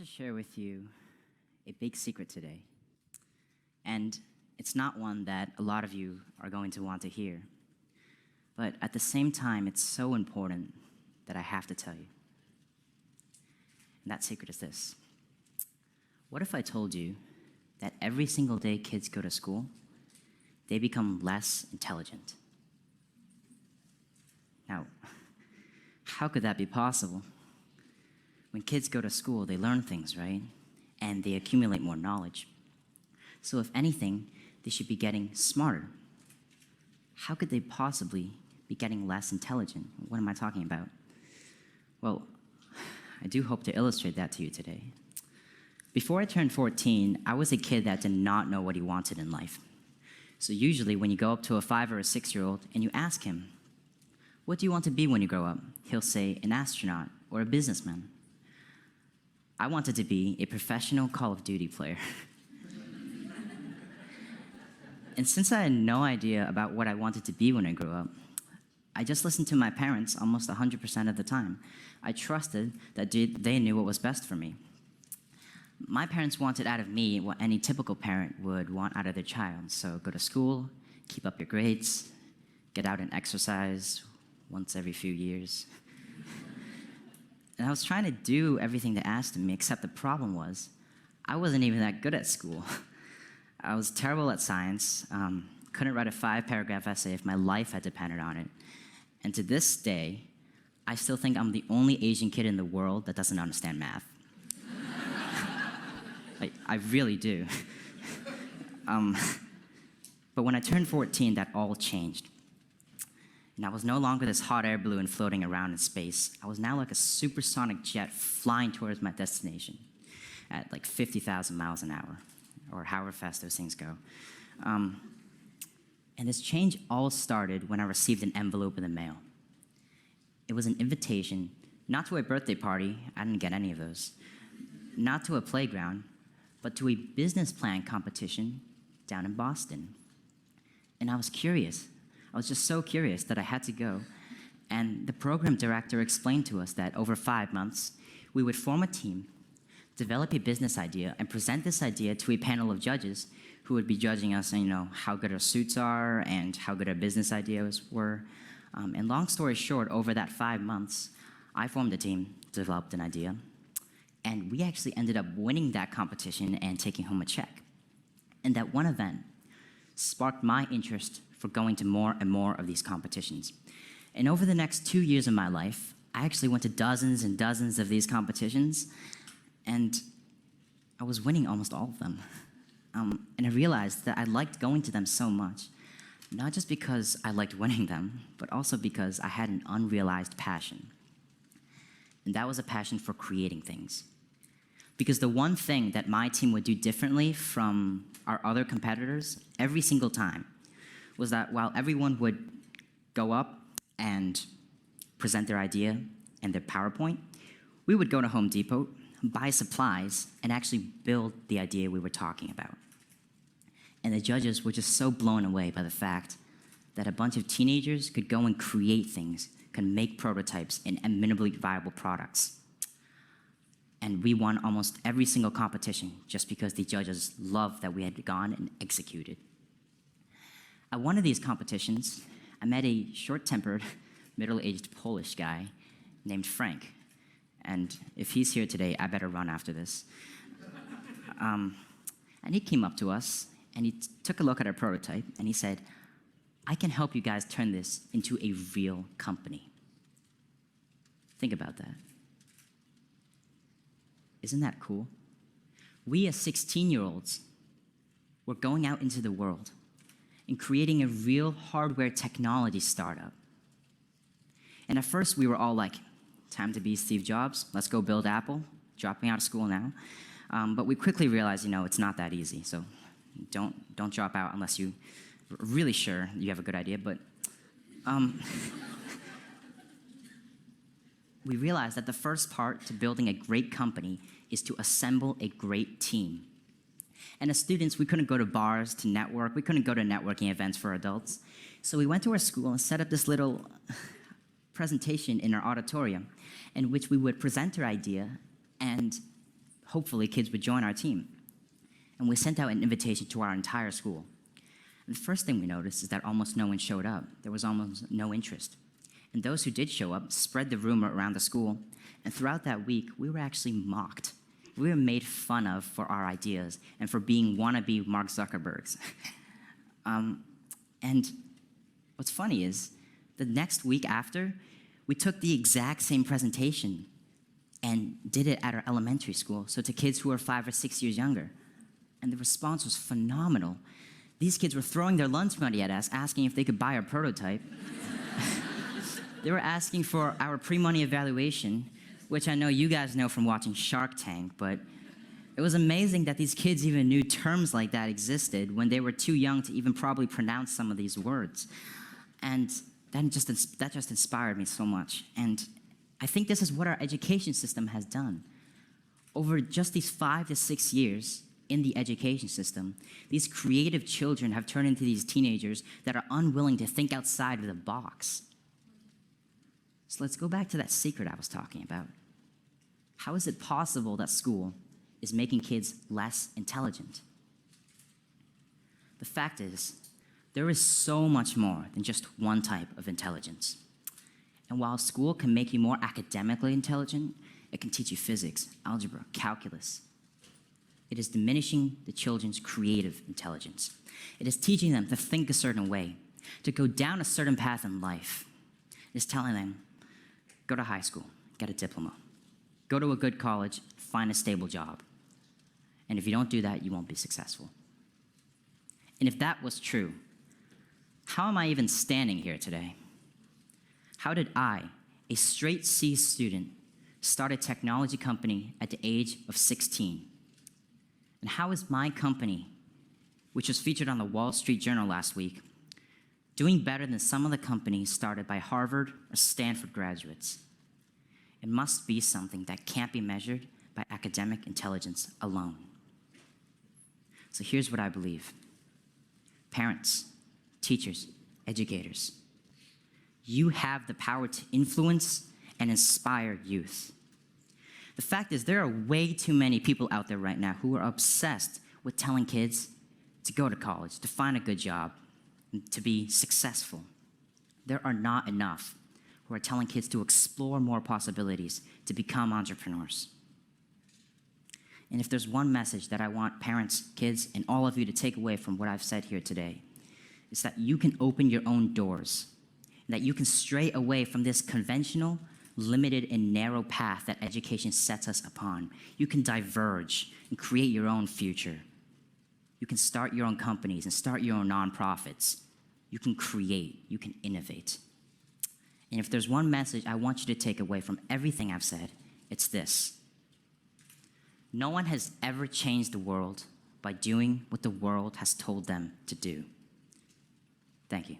share with you a big secret today. And it's not one that a lot of you are going to want to hear. But at the same time, it's so important that I have to tell you. And that secret is this. What if I told you that every single day kids go to school, they become less intelligent? Now, how could that be possible? When kids go to school, they learn things, right? And they accumulate more knowledge. So if anything, they should be getting smarter. How could they possibly be getting less intelligent? What am I talking about? Well, I do hope to illustrate that to you today. Before I turned 14, I was a kid that did not know what he wanted in life. So usually when you go up to a 5 or a 6-year-old and you ask him, "What do you want to be when you grow up?" he'll say an astronaut or a businessman. I wanted to be a professional Call of Duty player. And since I had no idea about what I wanted to be when I grew up, I just listened to my parents almost 100% of the time. I trusted that they knew what was best for me. My parents wanted out of me what any typical parent would want out of their child. So go to school, keep up your grades, get out and exercise once every few years. And I was trying to do everything they asked of me, except the problem was I wasn't even that good at school. I was terrible at science, couldn't write a 5-paragraph essay if my life had depended on it. And to this day, I still think I'm the only Asian kid in the world that doesn't understand math. Like, I really do. But when I turned 14, that all changed. And I was no longer this hot air balloon floating around in space. I was now like a supersonic jet flying towards my destination at like 50,000 miles an hour, or however fast those things go. And this change all started when I received an envelope in the mail. It was an invitation, not to a birthday party, I didn't get any of those, not to a playground, but to a business plan competition down in Boston. And I was curious. I was just so curious that I had to go. And the program director explained to us that over 5 months, we would form a team, develop a business idea, and present this idea to a panel of judges who would be judging us on, how good our suits are and how good our business ideas were. And long story short, over that 5 months, I formed a team, developed an idea, and we actually ended up winning that competition and taking home a check. And that one event sparked my interest for going to more and more of these competitions. And over the next 2 years of my life, I actually went to dozens and dozens of these competitions, and I was winning almost all of them. And I realized that I liked going to them so much, not just because I liked winning them, but also because I had an unrealized passion. And that was a passion for creating things. Because the one thing that my team would do differently from our other competitors every single time was that while everyone would go up and present their idea and their PowerPoint, we would go to Home Depot, buy supplies, and actually build the idea we were talking about. And the judges were just so blown away by the fact that a bunch of teenagers could go and create things, could make prototypes and minimally viable products. And we won almost every single competition just because the judges loved that we had gone and executed. At one of these competitions, I met a short-tempered, middle-aged Polish guy named Frank. And if he's here today, I better run after this. And he came up to us, and he took a look at our prototype, and he said, "I can help you guys turn this into a real company." Think about that. Isn't that cool? We as 16-year-olds were going out into the world and creating a real hardware technology startup. And at first, we were all like, time to be Steve Jobs, let's go build Apple, dropping out of school now. But we quickly realized, it's not that easy. So don't drop out unless you're really sure you have a good idea. But we realized that the first part to building a great company is to assemble a great team. And as students, we couldn't go to bars to network. We couldn't go to networking events for adults. So we went to our school and set up this little presentation in our auditorium in which we would present our idea and hopefully kids would join our team. And we sent out an invitation to our entire school. And the first thing we noticed is that almost no one showed up. There was almost no interest. And those who did show up spread the rumor around the school. And throughout that week, we were actually mocked. We were made fun of for our ideas and for being wannabe Mark Zuckerbergs. And what's funny is, the next week after, we took the exact same presentation and did it at our elementary school, so to kids who are 5 or 6 years younger. And the response was phenomenal. These kids were throwing their lunch money at us, asking if they could buy our prototype. They were asking for our pre-money evaluation, which I know you guys know from watching Shark Tank, but it was amazing that these kids even knew terms like that existed when they were too young to even probably pronounce some of these words. And that just inspired me so much. And I think this is what our education system has done. Over just these 5 to 6 years in the education system, these creative children have turned into these teenagers that are unwilling to think outside of the box. So let's go back to that secret I was talking about. How is it possible that school is making kids less intelligent? The fact is, there is so much more than just one type of intelligence. And while school can make you more academically intelligent, it can teach you physics, algebra, calculus. It is diminishing the children's creative intelligence. It is teaching them to think a certain way, to go down a certain path in life. It is telling them, go to high school, get a diploma. Go to a good college, find a stable job. And if you don't do that, you won't be successful. And if that was true, how am I even standing here today? How did I, a straight C student, start a technology company at the age of 16? And how is my company, which was featured on the Wall Street Journal last week, doing better than some of the companies started by Harvard or Stanford graduates? It must be something that can't be measured by academic intelligence alone. So here's what I believe. Parents, teachers, educators, you have the power to influence and inspire youth. The fact is, there are way too many people out there right now who are obsessed with telling kids to go to college, to find a good job, and to be successful. There are not enough who are telling kids to explore more possibilities, to become entrepreneurs. And if there's one message that I want parents, kids, and all of you to take away from what I've said here today, it's that you can open your own doors, and that you can stray away from this conventional, limited, and narrow path that education sets us upon. You can diverge and create your own future. You can start your own companies and start your own nonprofits. You can create, you can innovate. And if there's one message I want you to take away from everything I've said, it's this. No one has ever changed the world by doing what the world has told them to do. Thank you.